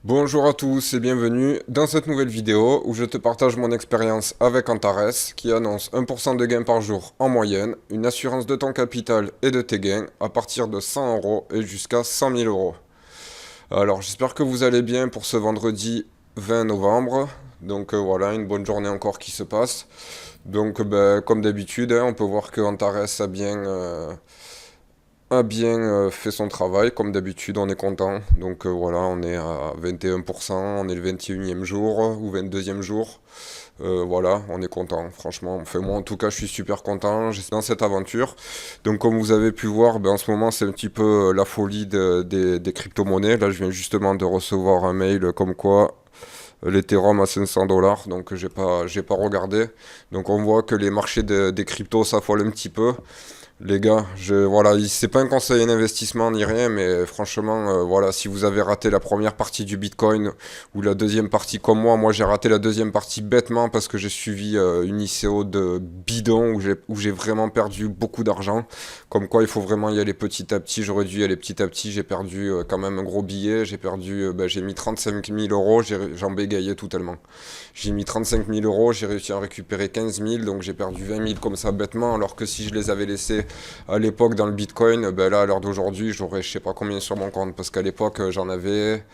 Bonjour à tous et bienvenue dans cette nouvelle vidéo où je te partage mon expérience avec Antares qui annonce 1% de gain par jour en moyenne, une assurance de ton capital et de tes gains à partir de 100 euros et jusqu'à 100 000 euros. Alors j'espère que vous allez bien pour ce vendredi 20 novembre. Donc voilà, une bonne journée encore qui se passe. Donc comme d'habitude, hein, on peut voir que Antares a bien fait son travail, comme d'habitude, on est content. Donc voilà, on est à 21%, on est le 21e jour ou 22e jour. Voilà, on est content, franchement. Enfin, moi en tout cas, je suis super content dans cette aventure. Donc comme vous avez pu voir, en ce moment, c'est un petit peu la folie des crypto-monnaies. Là, je viens justement de recevoir un mail comme quoi l'Ethereum à 500 dollars, donc j'ai pas regardé. Donc on voit que les marchés des cryptos s'affolent un petit peu. Les gars, voilà, c'est pas un conseil d'investissement ni rien, mais franchement, voilà, si vous avez raté la première partie du Bitcoin ou la deuxième partie comme moi j'ai raté la deuxième partie bêtement parce que j'ai suivi une ICO de bidon où j'ai vraiment perdu beaucoup d'argent. Comme quoi, il faut vraiment y aller petit à petit. J'aurais dû y aller petit à petit. J'ai perdu quand même un gros billet. J'ai mis 35 000 euros. J'en bégayais tout tellement. J'ai mis 35 000 euros. J'ai réussi à en récupérer 15 000. Donc j'ai perdu 20 000 comme ça bêtement. Alors que si je les avais laissés à l'époque dans le Bitcoin, là, à l'heure d'aujourd'hui, j'aurais je sais pas combien sur mon compte. Parce qu'à l'époque, j'en avais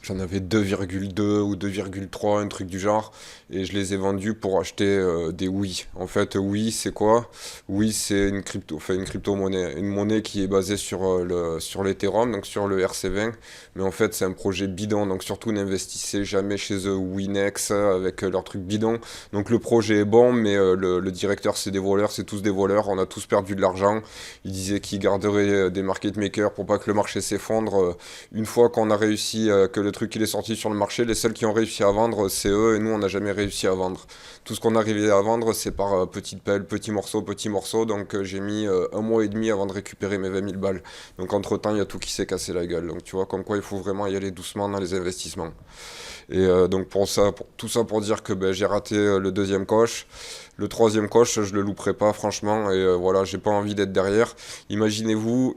2,2 ou 2,3, un truc du genre, et je les ai vendus pour acheter des Wii. En fait, Wii, c'est quoi? Wii, c'est une crypto-monnaie, une monnaie qui est basée sur l'Ethereum, donc sur le RC20, mais en fait, c'est un projet bidon, donc surtout n'investissez jamais chez eux Winex avec leur truc bidon. Donc le projet est bon, mais le directeur, c'est des voleurs, c'est tous des voleurs, on a tous perdu de l'argent. Il disait qu'il garderait des market makers pour pas que le marché s'effondre. Une fois qu'on a réussi, que le truc il est sorti sur le marché, les seuls qui ont réussi à vendre, c'est eux, et nous, on n'a jamais réussi à vendre. Tout ce qu'on arrivait à vendre, c'est par petites pelles, petits morceaux, donc j'ai mis un mois et demi avant de récupérer mes 20 000 balles. Donc entre-temps, il y a tout qui s'est cassé la gueule. Donc tu vois, comme quoi il faut vraiment y aller doucement dans les investissements. Et donc tout ça pour dire que j'ai raté le deuxième coche. Le troisième coche, je le louperai pas franchement. Et voilà, j'ai pas envie d'être derrière. Imaginez-vous,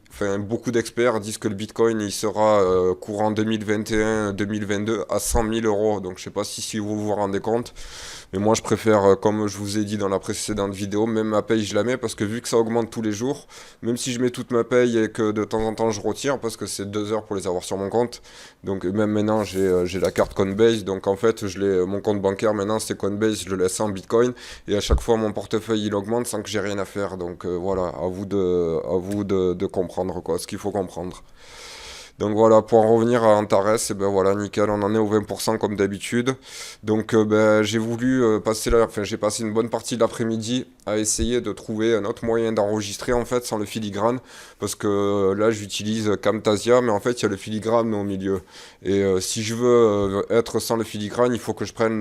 enfin, beaucoup d'experts disent que le Bitcoin il sera courant 2021-2022 à 100 000 euros. Donc je sais pas si vous vous rendez compte. Mais moi je préfère, comme je vous ai dit dans la précédente vidéo, même ma paye je la mets parce que vu que ça augmente tous les jours, même si je mets toute ma paye et que de temps en temps je retire parce que c'est 2 heures pour les avoir sur mon compte. Donc même maintenant j'ai la carte Coinbase. Donc en fait mon compte bancaire maintenant c'est Coinbase, je le laisse en Bitcoin. Et à chaque fois, mon portefeuille, il augmente sans que j'ai rien à faire. Donc voilà, à vous de comprendre quoi, ce qu'il faut comprendre. Donc voilà, pour en revenir à Antares, et ben voilà, nickel, on en est au 20% comme d'habitude. Donc j'ai voulu j'ai passé une bonne partie de l'après-midi à essayer de trouver un autre moyen d'enregistrer en fait sans le filigrane, parce que là j'utilise Camtasia, mais en fait il y a le filigrane au milieu. Et si je veux être sans le filigrane, il faut que je prenne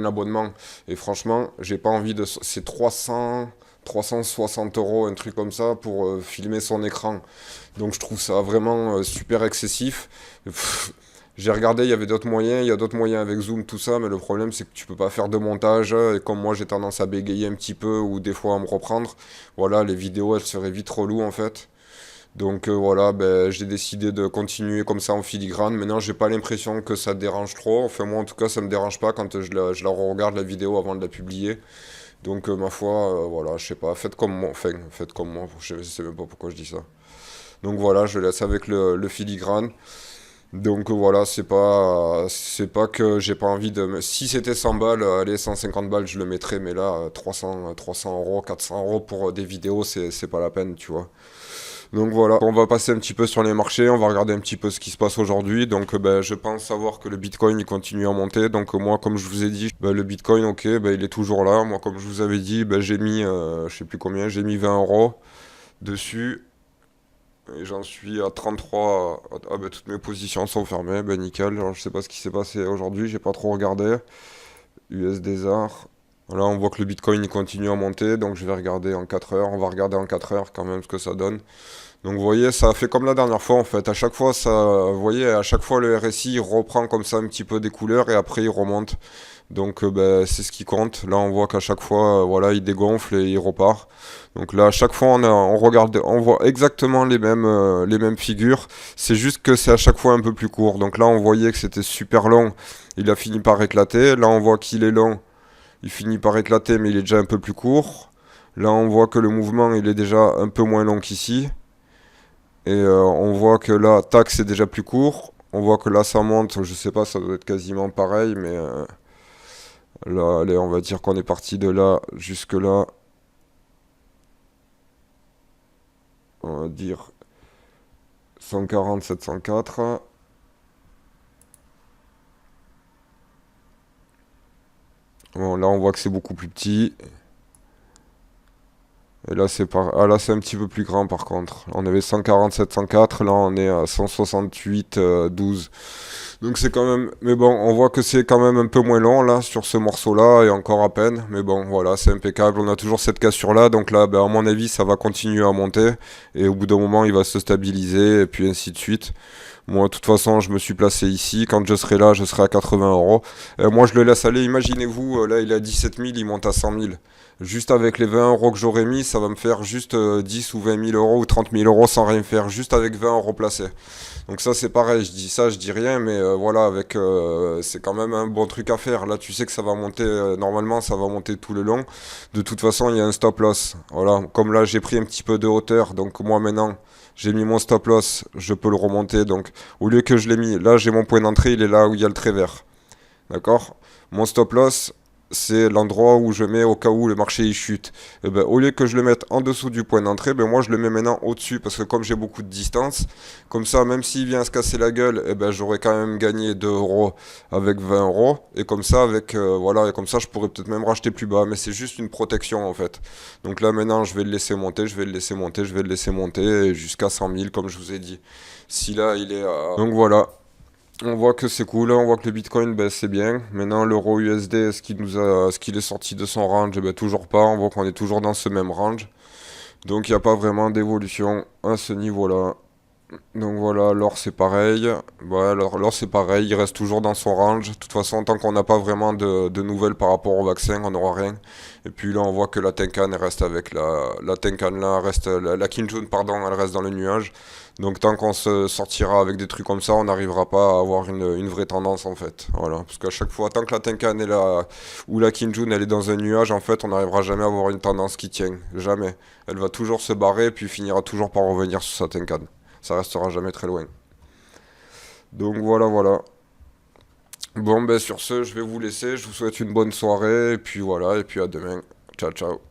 l'abonnement. Et franchement, j'ai pas envie de, c'est 360 euros, un truc comme ça, pour filmer son écran. Donc je trouve ça vraiment super excessif. Pff, j'ai regardé, il y avait d'autres moyens, il y a d'autres moyens avec Zoom, tout ça, mais le problème c'est que tu peux pas faire de montage, et comme moi j'ai tendance à bégayer un petit peu, ou des fois à me reprendre, voilà, les vidéos elles seraient vite reloues en fait. Donc voilà, j'ai décidé de continuer comme ça en filigrane. Maintenant, j'ai pas l'impression que ça dérange trop. Enfin, moi en tout cas, ça me dérange pas quand je la regarde la vidéo avant de la publier. Donc ma foi, voilà, je sais pas, faites comme moi, enfin, faites comme moi, je sais même pas pourquoi je dis ça. Donc voilà, je laisse avec le filigrane. Donc voilà, c'est pas que j'ai pas envie si c'était 100 balles, allez, 150 balles, je le mettrais, mais là, 300 euros, 400 euros pour des vidéos, c'est pas la peine, tu vois. Donc voilà, on va passer un petit peu sur les marchés, on va regarder un petit peu ce qui se passe aujourd'hui. Donc je pense savoir que le Bitcoin il continue à monter. Donc moi, comme je vous ai dit, le Bitcoin, ok, il est toujours là. Moi, comme je vous avais dit, j'ai mis, je sais plus combien, j'ai mis 20 euros dessus. Et j'en suis à 33. Toutes mes positions sont fermées, nickel. Alors, je sais pas ce qui s'est passé aujourd'hui, j'ai pas trop regardé. USDZAR. Là, on voit que le Bitcoin il continue à monter, donc je vais regarder en 4 heures. On va regarder en 4 heures quand même ce que ça donne. Donc vous voyez, ça a fait comme la dernière fois en fait. À chaque fois, ça, vous voyez, à chaque fois le RSI il reprend comme ça un petit peu des couleurs et après il remonte. Donc ben, c'est ce qui compte. Là, on voit qu'à chaque fois, voilà, il dégonfle et il repart. Donc là, à chaque fois, on regarde, on voit exactement les mêmes figures. C'est juste que c'est à chaque fois un peu plus court. Donc là, on voyait que c'était super long. Il a fini par éclater. Là, on voit qu'il est long. Il finit par éclater, mais il est déjà un peu plus court. Là, on voit que le mouvement, il est déjà un peu moins long qu'ici. Et on voit que là, tac, c'est déjà plus court. On voit que là, ça monte. Je sais pas, ça doit être quasiment pareil, mais là, allez, on va dire qu'on est parti de là jusque là. On va dire 140, 704. Bon, là, on voit que c'est beaucoup plus petit. Et là, ah, là, c'est un petit peu plus grand par contre. On avait 140, 704. Là, on est à 168, 12. Donc c'est quand même... Mais bon, on voit que c'est quand même un peu moins long là, sur ce morceau-là, et encore à peine. Mais bon, voilà, c'est impeccable. On a toujours cette cassure-là. Donc là, ben, à mon avis, ça va continuer à monter. Et au bout d'un moment, il va se stabiliser, et puis ainsi de suite. Moi, de toute façon, je me suis placé ici. Quand je serai là, je serai à 80 euros. Moi, je le laisse aller. Imaginez-vous, là, il est à 17 000, il monte à 100 000. Juste avec les 20 euros que j'aurais mis, ça va me faire juste 10 ou 20 000 euros ou 30 000 euros sans rien faire, juste avec 20 euros placés. Donc ça, c'est pareil. Je dis ça, je dis rien, mais voilà, avec, c'est quand même un bon truc à faire. Là, tu sais que ça va monter, normalement, ça va monter tout le long. De toute façon, il y a un stop loss. Voilà, comme là, j'ai pris un petit peu de hauteur, donc moi, maintenant, j'ai mis mon stop loss, je peux le remonter. Donc, au lieu que je l'ai mis, là, j'ai mon point d'entrée, il est là où il y a le trait vert. D'accord? Mon stop loss, c'est l'endroit où je mets au cas où le marché il chute. Et ben, au lieu que je le mette en dessous du point d'entrée, ben, moi je le mets maintenant au-dessus parce que comme j'ai beaucoup de distance, comme ça, même s'il vient se casser la gueule, et ben, j'aurais quand même gagné 2 euros avec 20 euros. Et comme ça, voilà, et comme ça, je pourrais peut-être même racheter plus bas. Mais c'est juste une protection en fait. Donc là, maintenant, je vais le laisser monter, je vais le laisser monter, je vais le laisser monter jusqu'à 100 000, comme je vous ai dit. Si là, il est à... Donc voilà. On voit que c'est cool, on voit que le Bitcoin, ben, c'est bien. Maintenant, l'euro USD, est-ce qu'il est sorti de son range? Eh ben, toujours pas. On voit qu'on est toujours dans ce même range. Donc, il n'y a pas vraiment d'évolution à ce niveau-là. Donc voilà, l'or c'est pareil. Ouais, l'or c'est pareil, il reste toujours dans son range. De toute façon, tant qu'on n'a pas vraiment de nouvelles par rapport au vaccin, on n'aura rien. Et puis là, on voit que la Tenkan elle reste avec la Tenkan là, reste, la Kinjun, pardon, elle reste dans le nuage. Donc tant qu'on se sortira avec des trucs comme ça, on n'arrivera pas à avoir une vraie tendance en fait. Voilà, parce qu'à chaque fois, tant que la Tenkan est là, ou la Kinjun elle est dans un nuage, en fait, on n'arrivera jamais à avoir une tendance qui tient. Jamais. Elle va toujours se barrer, puis finira toujours par revenir sur sa Tenkan. Ça restera jamais très loin. Donc voilà, voilà. Bon, ben sur ce, je vais vous laisser. Je vous souhaite une bonne soirée. Et puis voilà, et puis à demain. Ciao, ciao.